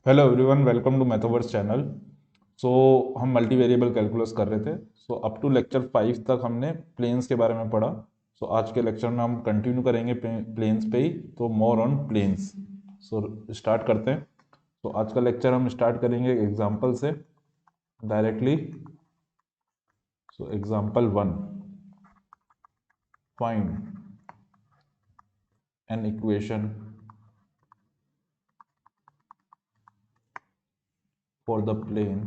Hello everyone, welcome to Mathoverse channel. So हम multi variable calculus कर रहे थे। सो अप टू लेक्चर 5 तक हमने प्लेन्स के बारे में पढ़ा। सो आज के लेक्चर में हम कंटिन्यू करेंगे प्लेन्स पे ही, तो more on planes. So start करते हैं। तो आज का लेक्चर हम स्टार्ट करेंगे एग्जाम्पल से directly. So example 1, find an equation for the plane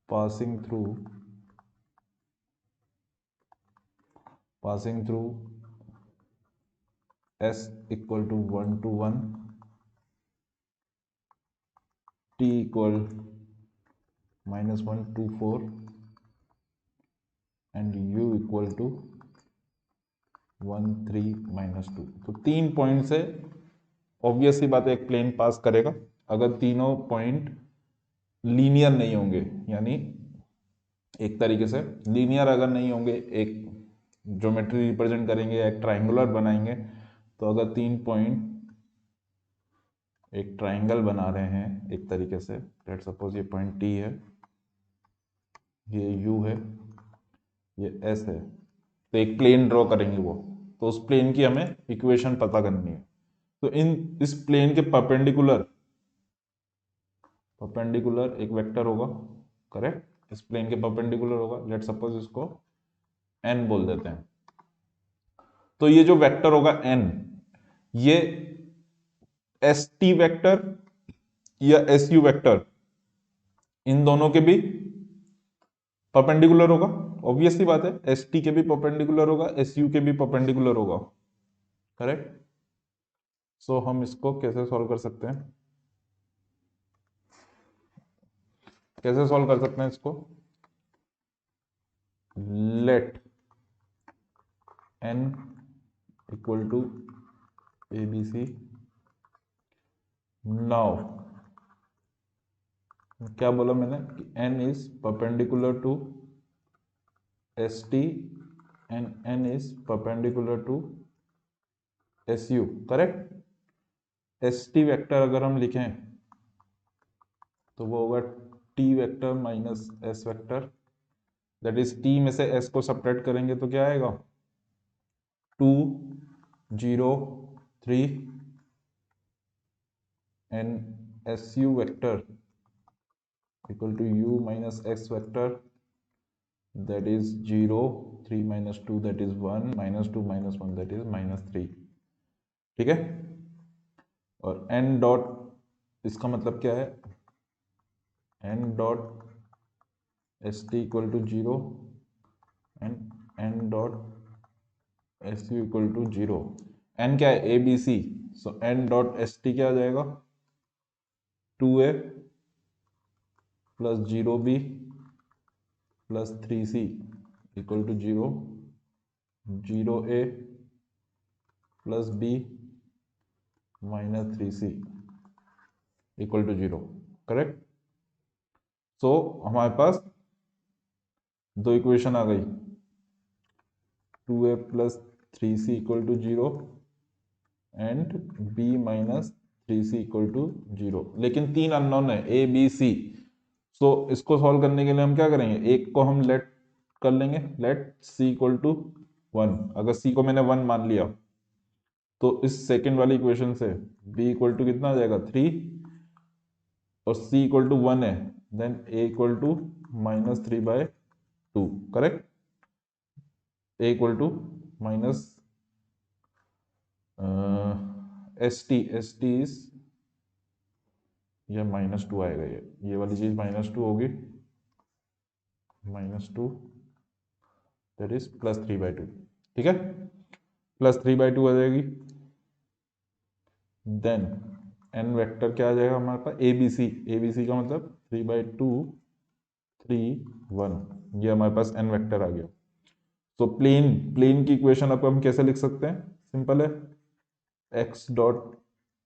passing through s equal to 1 to 1, t equal -1 to 4 and u equal to 1 3 -2। तो 3 पॉइंट से ऑब्वियस सी बात है एक प्लेन पास करेगा अगर तीनों पॉइंट लीनियर नहीं होंगे, यानी एक तरीके से लीनियर अगर नहीं होंगे, एक ज्योमेट्री रिप्रेजेंट करेंगे या एक ट्राइंगुलर बनाएंगे, तो अगर 3 पॉइंट एक ट्राइंगल बना रहे हैं एक तरीके से, लेट सपोज ये पॉइंट टी है, ये यू है, ये एस है, तो एक प्लेन ड्रॉ करेंगे वो, तो उस प्लेन की हमें इक्वेशन पता करनी है। तो इस प्लेन के परपेंडिकुलर एक वेक्टर होगा, करेक्ट। इस प्लेन के परपेंडिकुलर होगा, लेट सपोज इसको एन बोल देते हैं। तो ये जो वेक्टर होगा एन, ये एस टी वेक्टर या एस यू वेक्टर, इन दोनों के भी परपेंडिकुलर होगा। ऑब्वियस सी बात है, एस टी के भी परपेंडिकुलर होगा, एस यू के भी परपेंडिकुलर होगा, करेक्ट। सो हम इसको कैसे सॉल्व कर सकते हैं, इसको? Let n equal to a B c. Now क्या बोला मैंने कि n is perpendicular to s t and n is perpendicular to s u, correct. S t vector अगर हम लिखें तो वो होगा t vector minus s vector, that is t में से एस को सब्ट्रैक्ट करेंगे तो क्या आएगा, 2 0 3 and s u vector equal to u minus x vector, that is 0 3 minus 2 that is 1 minus 2 minus 1 that is -3। ठीक है। और n डॉट, इसका मतलब क्या है, n dot S T equal to 0 and n dot S U equal to 0। n क्या है, A B C. So n dot S T क्या आ जाएगा, 2a plus 0b plus 3c equal to 0, 0a plus b minus 3c equal to 0, correct. So हमारे पास दो equation आ गई, 2a plus 3c equal to 0 and b minus 3c equal to 0। लेकिन तीन अननोन है, a b c। सो इसको solve करने के लिए हम क्या करेंगे, एक को हम लेट कर लेंगे, लेट c इक्वल टू 1। अगर c को मैंने 1 मान लिया तो इस सेकेंड वाली इक्वेशन से b इक्वल टू कितना आ जाएगा, 3, और c इक्वल टू 1 है, then a equal to -3/2, correct. a equal to minus s t is, ये -2 आएगा, ये वाली चीज -2 होगी, -2 दैट इज +3/2, ठीक है, +3/2 आ जाएगी। देन n वेक्टर क्या आ जाएगा हमारे पास, ए बी सी का मतलब 3/2 3 1, ये हमारे पास n वेक्टर आ गया। तो प्लेन की इक्वेशन अब हम कैसे लिख सकते हैं, सिंपल है, x dot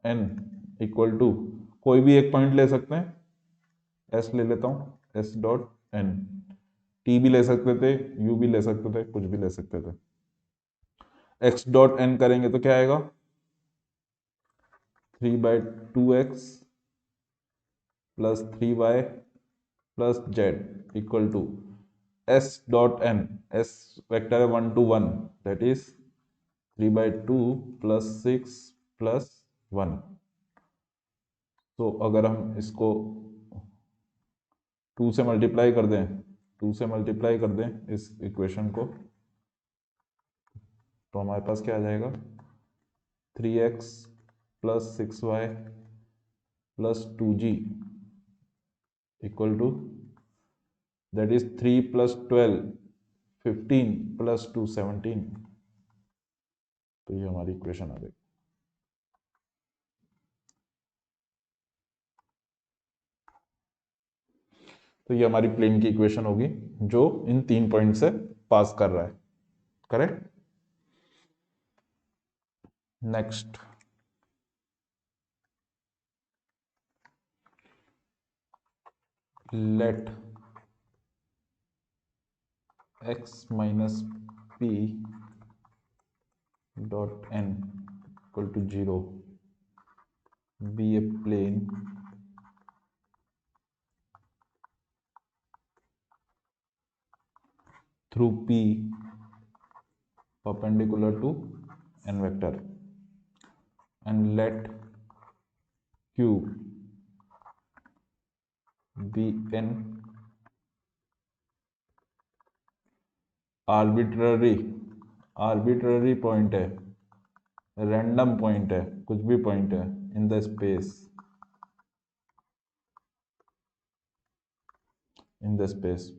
n equal to कोई भी एक पॉइंट ले सकते हैं, s ले लेता हूं, s डॉट n, टी भी ले सकते थे, यू भी ले सकते थे, कुछ भी ले सकते थे। एक्स डॉट एन करेंगे तो क्या आएगा, 3/2x plus 3y plus z equal to s dot n, s vector है 1 to 1, that is 3/2 plus 6 plus 1। तो अगर हम इसको 2 से मल्टीप्लाई कर दें, 2 से मल्टीप्लाई कर दें इस इक्वेशन को, तो हमारे पास क्या आ जाएगा, 3x plus 6y plus 2g equal to that is 3 plus 12 15 plus 2 17। तो ये हमारी इक्वेशन आ गई। तो ये हमारी प्लेन की इक्वेशन होगी जो इन 3 पॉइंट से पास कर रहा है, correct. Next, let x minus p dot n equal to 0 be a plane through p perpendicular to n vector, and let q be an arbitrary point है, रैंडम पॉइंट है, कुछ भी पॉइंट है in the space,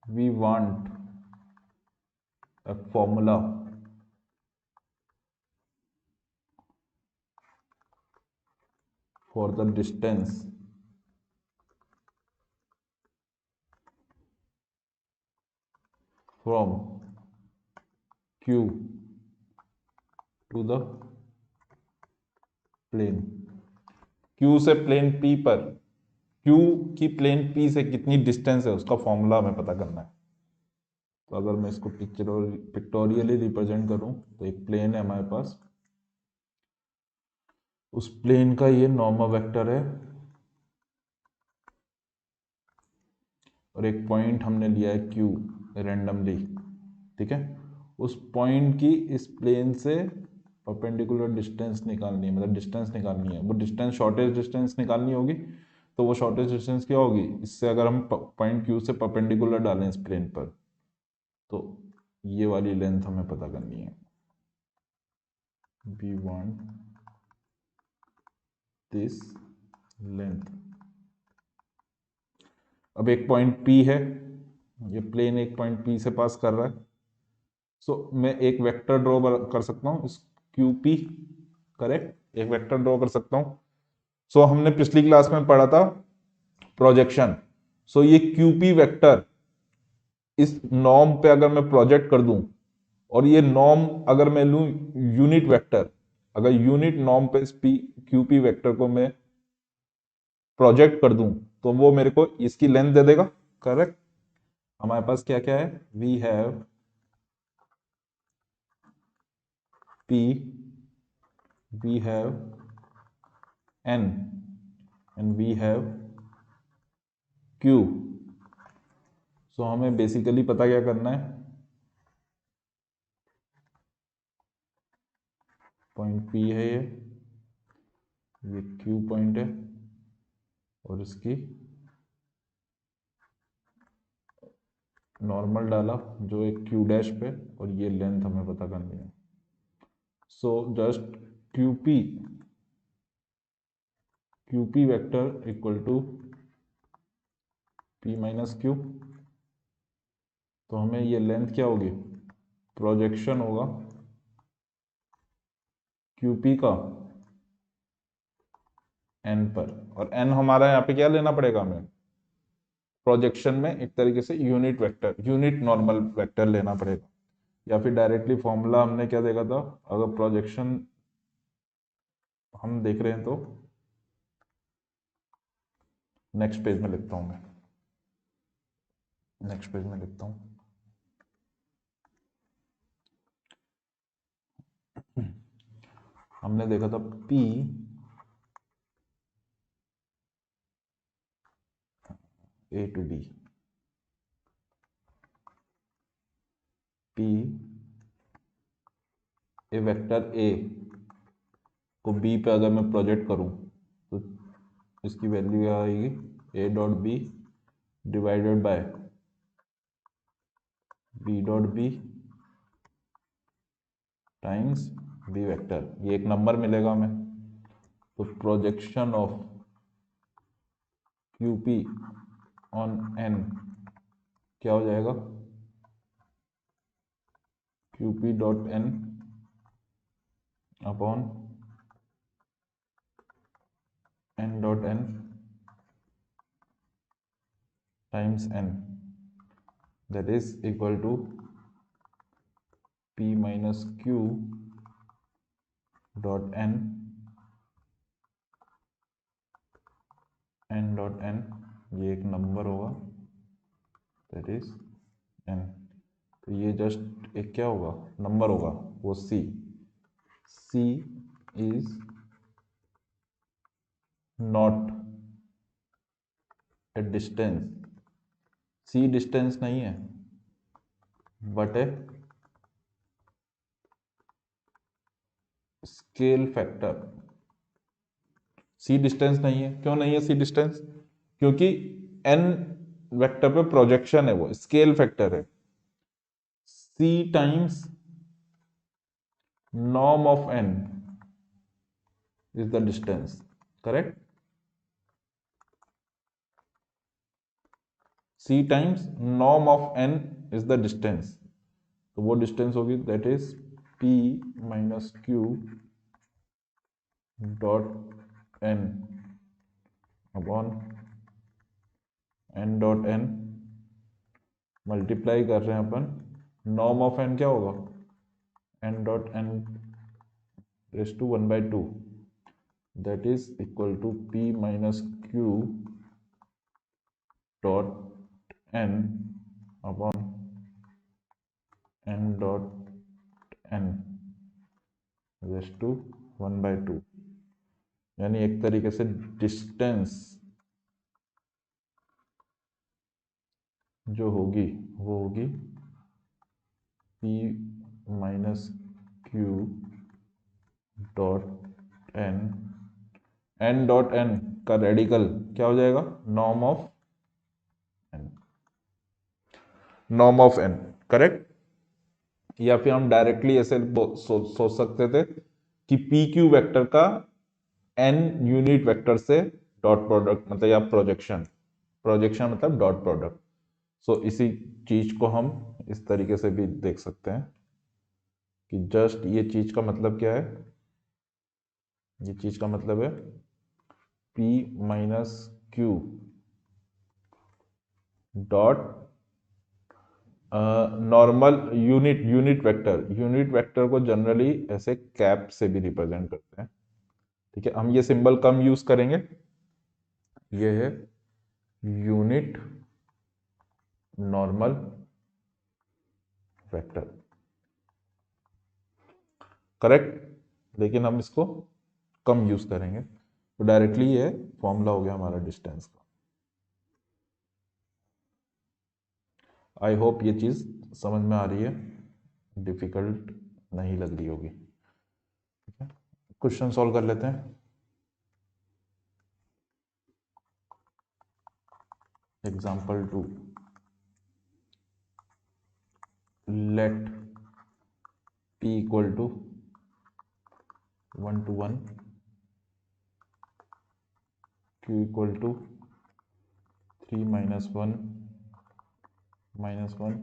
we want a formula for the distance from q to the plane, q से plane p पर, q की plane p से कितनी डिस्टेंस है उसका फॉर्मूला हमें पता करना है। तो अगर मैं इसको पिक्टोरियली रिप्रेजेंट करूं तो एक प्लेन है हमारे पास, उस प्लेन का ये नॉर्मल वेक्टर है और एक पॉइंट हमने लिया है q रैंडमली, ठीक है। उस पॉइंट की इस प्लेन से परपेंडिकुलर डिस्टेंस निकालनी है, मतलब डिस्टेंस निकालनी है, वो डिस्टेंस शॉर्टेस्ट डिस्टेंस निकालनी होगी। तो वो शॉर्टेस्ट डिस्टेंस क्या होगी, इससे अगर हम पॉइंट क्यू से परपेंडिकुलर डालें इस प्लेन पर, तो ये वाली लेंथ हमें पता करनी है। We want this length. अब एक पॉइंट P है, ये प्लेन एक पॉइंट P से पास कर रहा है। सो मैं एक वेक्टर ड्रॉ कर सकता हूँ इस QP, करेक्ट, एक वेक्टर ड्रॉ कर सकता हूँ। सो हमने पिछली क्लास में पढ़ा था प्रोजेक्शन। सो ये QP वेक्टर इस नॉर्म पे अगर मैं प्रोजेक्ट कर दूं, और ये नॉर्म अगर मैं लूं यूनिट वेक्टर, अगर यूनिट नॉर्म पे इस QP वेक्टर को मैं प्रोजेक्ट कर दूं, तो वो मेरे को इसकी लेंथ दे देगा, करेक्ट। हमारे पास क्या क्या है, we have P, we have N and we have Q। So हमें बेसिकली पता क्या करना है, पॉइंट P है ये Q पॉइंट है और इसकी नॉर्मल डाला जो एक Q डैश पे, और ये लेंथ हमें पता करनी है। So just QP vector equal to P minus Q। तो हमें ये लेंथ क्या होगी, प्रोजेक्शन होगा QP का N पर, और N हमारा यहाँ पे क्या लेना पड़ेगा हमें, प्रोजेक्शन में एक तरीके से unit vector, unit normal vector लेना पड़ेगा, या फिर डायरेक्टली फॉर्मूला हमने क्या देखा था, अगर प्रोजेक्शन हम देख रहे हैं तो नेक्स्ट पेज में लिखता हूं मैं। नेक्स्ट पेज में लिखता हूँ। हमने देखा था P A to B, P A vector A को B पे अगर मैं प्रोजेक्ट करूँ तो इसकी वैल्यू क्या आएगी, A dot b divided by B dot b times B vector, ये एक नंबर मिलेगा हमें। तो projection of QP on N क्या हो जाएगा, QP dot N upon N dot N times N, that is equal to P minus Q dot N dot N, ये एक नंबर होगा, that is N। तो ये जस्ट एक क्या होगा, नंबर होगा, वो C is not a distance, C distance नहीं है but a scale factor. C distance नहीं है, क्यों नहीं है C डिस्टेंस, क्योंकि N वेक्टर पे प्रोजेक्शन है, वो स्केल फैक्टर है। C times norm of N is the distance, correct? C times norm of N is the distance, तो वो डिस्टेंस होगी that is P minus Q dot N upon N dot N multiply कर रहे हैं अपन, norm of N क्या होगा, N dot N raise to 1/2, that is equal to P minus Q dot N upon N dot N raise to 1/2, यानी एक तरीके से distance जो होगी वो होगी P minus Q dot N dot N का रेडिकल क्या हो जाएगा, norm of N, norm of N, correct. या फिर हम डायरेक्टली ऐसे सोच सकते थे कि पी क्यू वेक्टर का N यूनिट वेक्टर से डॉट प्रोडक्ट मतलब, या प्रोजेक्शन, प्रोजेक्शन मतलब डॉट प्रोडक्ट। सो इसी चीज को हम इस तरीके से भी देख सकते हैं कि जस्ट ये चीज का मतलब क्या है, ये चीज का मतलब है P minus Q dot normal unit vector को जनरली ऐसे कैप से भी रिप्रेजेंट करते हैं, ठीक है। हम ये सिंबल कम यूज करेंगे, ये है यूनिट नॉर्मल वेक्टर, करेक्ट, लेकिन हम इसको कम यूज करेंगे, तो डायरेक्टली ये फॉर्मूला हो गया हमारा डिस्टेंस का। आई होप ये चीज समझ में आ रही है, डिफिकल्ट नहीं लग रही होगी, ठीक है। क्वेश्चन सॉल्व कर लेते हैं। Example 2, let P equal to 1 to 1, Q equal to 3 minus 1 minus 1,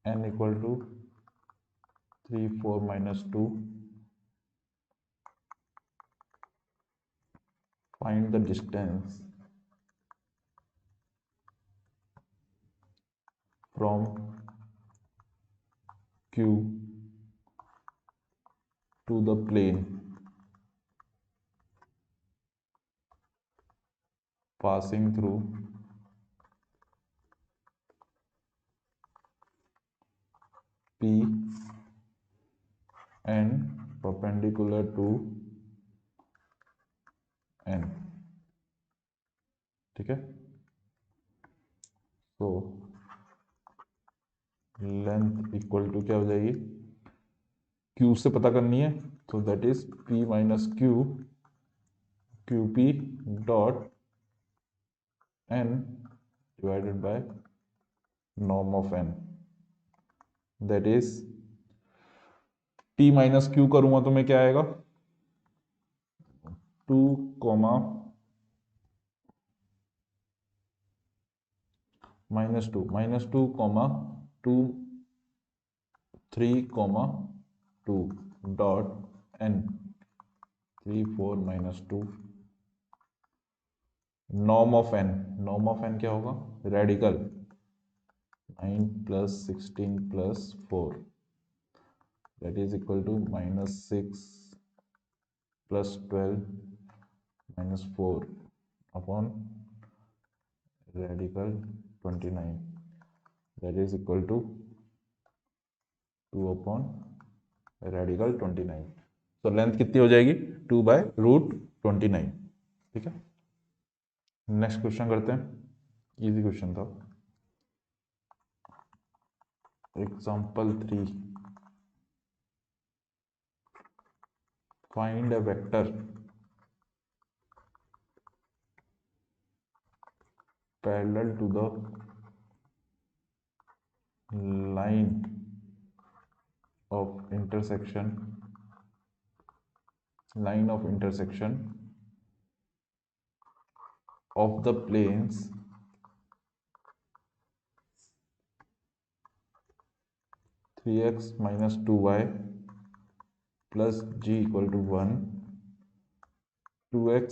N equal to 3 4 minus 2, find the distance from Q to the plane passing through P n perpendicular to n, ठीक है। तो length equal to क्या हो जाएगी, Q से पता करनी है, तो that is P minus Q QP dot n divided by norm of n, that is P minus Q करूंगा तो मैं क्या आएगा, 2 comma -2 comma 2 3 comma 2 dot n 3 4 -2 norm of n क्या होगा, radical 9 + 16 + 4 that is equal to -6 + 12 - 4 upon radical 29 that is equal to 2 upon radical 29। तो length कितनी हो जाएगी, 2/√29, ठीक है। नेक्स्ट क्वेश्चन करते हैं, इजी क्वेश्चन था। Example 3, find a vector parallel to the line of intersection of the planes 3x minus 2y plus g equal to 1, 2x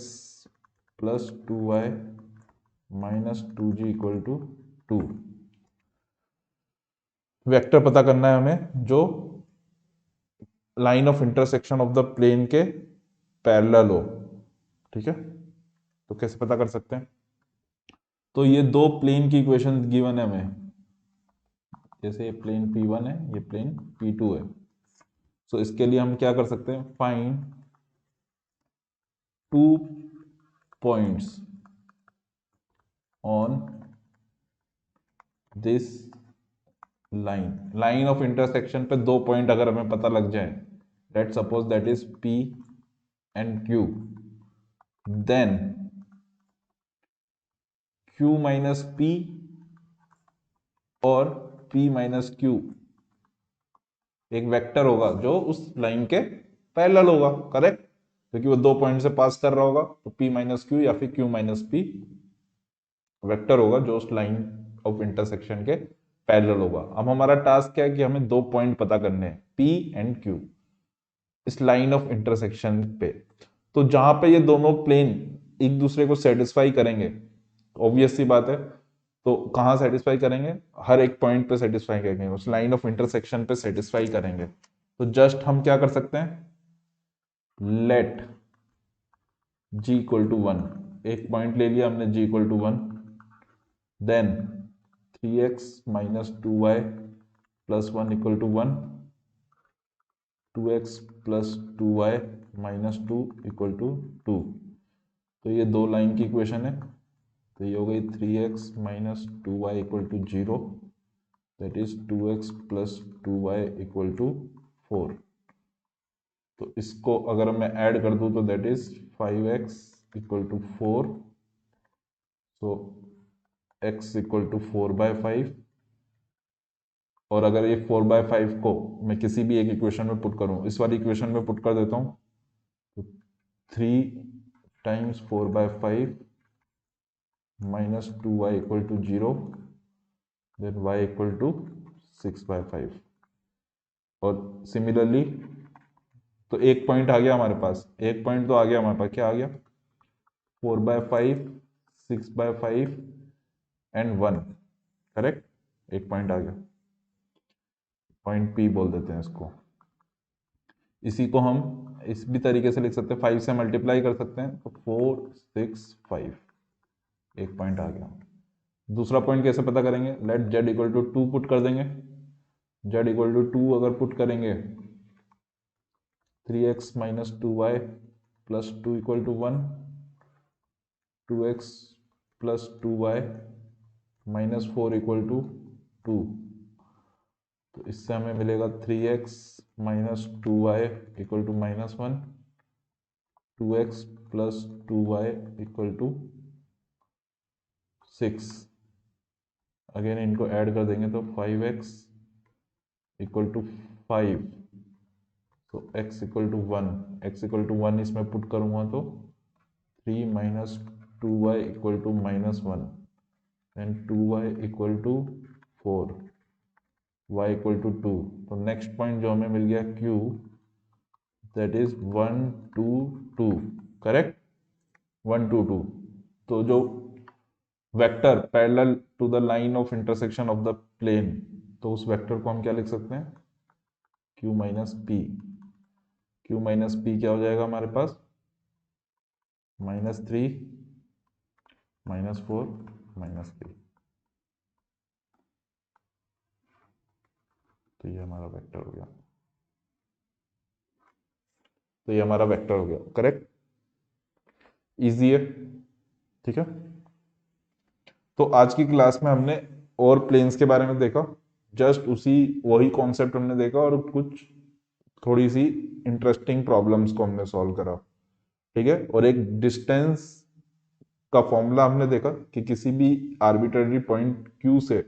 plus 2y minus 2g equal to 2। Vector पता करना है हमें जो line of intersection of the plane के parallel हो, ठीक है। तो कैसे पता कर सकते हैं, तो ये दो प्लेन की इक्वेशन गिवन है हमें, जैसे ये प्लेन P1 है, ये प्लेन P2 है। सो इसके लिए हम क्या कर सकते हैं, find 2 points on this line of intersection पे 2 पॉइंट अगर हमें पता लग जाए, let suppose that is P and Q, then Q minus P और P माइनस Q एक वेक्टर होगा जो उस लाइन के पैरेलल होगा, करेक्ट, क्योंकि वो 2 पॉइंट से पास कर रहा होगा। तो P माइनस क्यू या फिर Q माइनस P वेक्टर होगा जो उस लाइन ऑफ इंटरसेक्शन के पैरेलल होगा। अब हमारा टास्क क्या है कि हमें 2 पॉइंट पता करने हैं P एंड Q इस लाइन ऑफ इंटरसेक्शन पे। तो जहां पे ये दोनों प्लेन एक दूसरे को सेटिस्फाई करेंगे, ऑब्वियस सी बात है, तो कहां सेटिस्फाई करेंगे, हर एक पॉइंट पे सेटिस्फाई करेंगे, उस लाइन ऑफ इंटरसेक्शन पे सेटिस्फाई करेंगे। तो जस्ट हम क्या कर सकते हैं, लेट g इक्वल टू 1, एक पॉइंट ले लिया हमने g equal to 1, then 3x minus 2y plus 1 equal to 1, 2x plus 2y minus 2 equal to 2। तो ये दो लाइन की इक्वेशन है, तो ये हो गई 3x minus 2y equal to 0, that is 2x plus 2y equal to 4। तो इसको अगर मैं ऐड कर दूं तो that is 5x equal to 4, so x equal to 4/5। और अगर ये 4/5 को मैं किसी भी एक इक्वेशन में पुट करूं, इस वाली इक्वेशन में पुट कर देता हूं, तो 3 times 4/5 minus 2y equal to 0, then y equal to 6/5। और सिमिलरली तो एक पॉइंट आ गया हमारे पास, एक पॉइंट तो आ गया हमारे पास, क्या आ गया, 4/5 6/5 एंड 1, करेक्ट, एक पॉइंट आ गया, पॉइंट P बोल देते हैं इसको। इसी को हम इस भी तरीके से लिख सकते हैं, 5 से मल्टीप्लाई कर सकते हैं, तो 4 6 5, एक पॉइंट आ गया। दूसरा पॉइंट कैसे पता करेंगे, let z equal to 2 put कर देंगे, z इक्वल टू 2 अगर पुट करेंगे 3x minus 2y plus 2 equal to 1, 2x plus 2y minus 4 equal to 2। तो इससे हमें मिलेगा 3x minus 2y equal to minus 1, 2x plus 2y equal to 6। Again इनको add कर देंगे तो 5x इक्वल टू 5, तो x equal to 1, x equal to 1 इसमें पुट करूँगा तो 3 minus 2y equal to minus 1 and 2y equal to 4, y equal to 2। तो next point जो हमें मिल गया q, दैट इज 1 2 2, करेक्ट, 1 2 2। तो जो vector parallel to the line of intersection of the plane, तो उस वेक्टर को हम क्या लिख सकते हैं, q minus P. q minus P क्या हो जाएगा हमारे पास, -3 -4 -3। तो ये हमारा वेक्टर हो गया, तो ये हमारा वेक्टर हो गया, करेक्ट, इजी है, ठीक है। तो आज की क्लास में हमने और प्लेन्स के बारे में देखा, जस्ट उसी वही कॉन्सेप्ट हमने देखा और कुछ थोड़ी सी इंटरेस्टिंग प्रॉब्लम्स को हमने सॉल्व करा, ठीक है। और एक डिस्टेंस का फॉर्मूला हमने देखा कि किसी भी आर्बिट्ररी पॉइंट Q से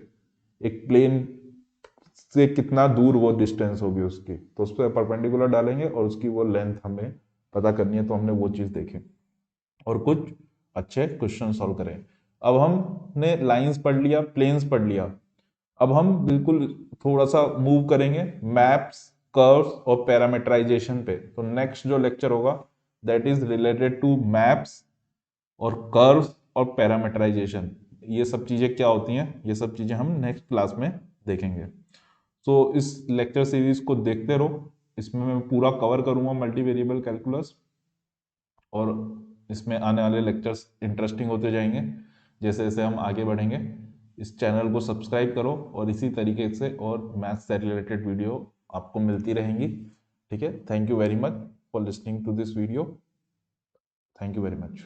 एक प्लेन से कितना दूर वो डिस्टेंस होगी उसकी, तो उस पर परपेंडिकुलर डालेंगे और उसकी वो लेंथ हमें पता करनी है, तो हमने वो चीज देखी और कुछ अच्छे क्वेश्चन सॉल्व करें। अब हमने लाइंस पढ़ लिया, प्लेन्स पढ़ लिया, अब हम बिल्कुल थोड़ा सा मूव करेंगे मैप्स, कर्व्स और पैरामीटराइजेशन पे। तो नेक्स्ट जो लेक्चर होगा that is related to maps और कर्व्स और पैरामीटराइजेशन। ये सब चीजें क्या होती हैं, ये सब चीजें हम नेक्स्ट क्लास में देखेंगे। सो इस लेक्चर सीरीज को देखते रहो, इसमें मैं पूरा कवर करूंगा मल्टी वेरिएबल कैलकुलस, और इसमें आने वाले लेक्चर्स इंटरेस्टिंग होते जाएंगे जैसे जैसे हम आगे बढ़ेंगे। इस चैनल को सब्सक्राइब करो और इसी तरीके से और मैथ्स से रिलेटेड वीडियो आपको मिलती रहेंगी, ठीक है। Thank you very much for listening to this video, thank you very much.